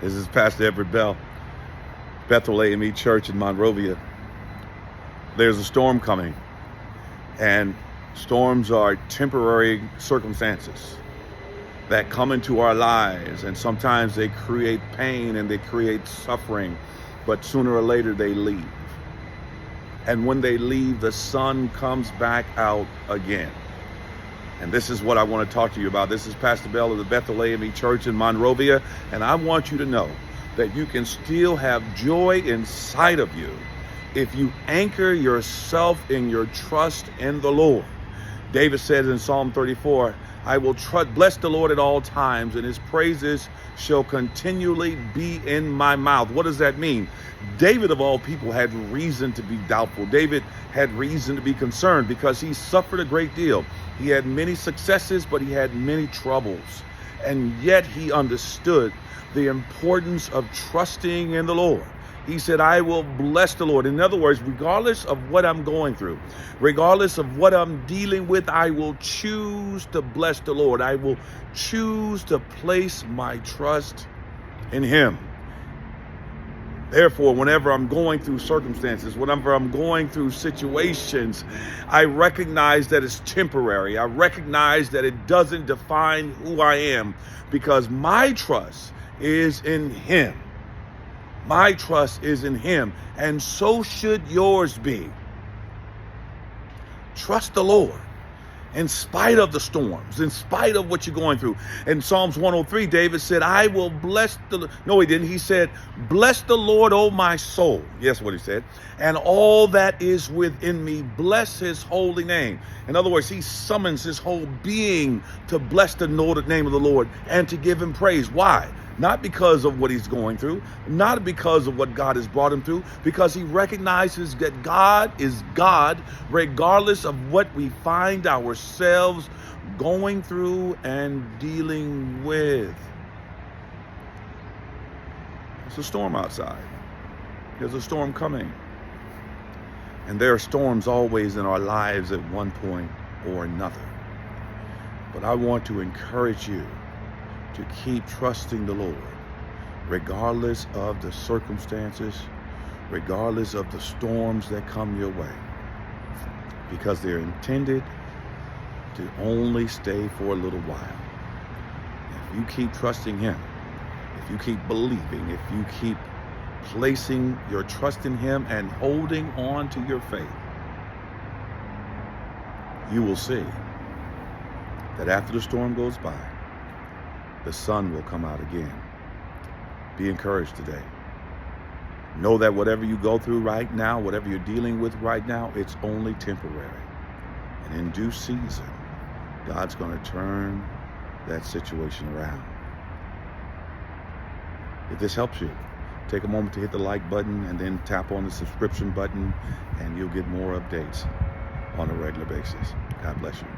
This is Pastor Everett Bell, Bethel AME Church in Monrovia. There's a storm coming, and storms are temporary circumstances that come into our lives, and sometimes they create pain and they create suffering, but sooner or later they leave. And when they leave, the sun comes back out again. And this is what I want to talk to you about. This is Pastor Bell of the Bethel AME Church in Monrovia, and I want you to know that you can still have joy inside of you if you anchor yourself in your trust in the Lord. David says in Psalm 34, I will bless the Lord at all times, and his praises shall continually be in my mouth. What does that mean? David, of all people, had reason to be doubtful. David had reason to be concerned because he suffered a great deal. He had many successes, but he had many troubles. And yet he understood the importance of trusting in the Lord. He said, I will bless the Lord. In other words, regardless of what I'm going through, regardless of what I'm dealing with, I will choose to bless the Lord. I will choose to place my trust in him. Therefore, whenever I'm going through circumstances, whenever I'm going through situations, I recognize that it's temporary. I recognize that it doesn't define who I am, because my trust is in him. My trust is in him, and so should yours be. Trust the Lord in spite of the storms, in spite of what you're going through. In Psalms 103, David said, I will bless the... No, he didn't. He said, bless the Lord, O my soul. Yes, what he said. And all that is within me, bless his holy name. In other words, he summons his whole being to bless the name of the Lord and to give him praise. Why? Not because of what he's going through, not because of what God has brought him through, because he recognizes that God is God regardless of what we find ourselves going through and dealing with. It's a storm outside. There's a storm coming. And there are storms always in our lives at one point or another. But I want to encourage you to keep trusting the Lord, regardless of the circumstances, regardless of the storms that come your way, because they're intended to only stay for a little while. If you keep trusting him, if you keep believing, if you keep placing your trust in him and holding on to your faith, you will see that after the storm goes by, the sun will come out again. Be encouraged today. Know that whatever you go through right now, whatever you're dealing with right now, it's only temporary. And in due season, God's going to turn that situation around. If this helps you, take a moment to hit the like button and then tap on the subscription button, and you'll get more updates on a regular basis. God bless you.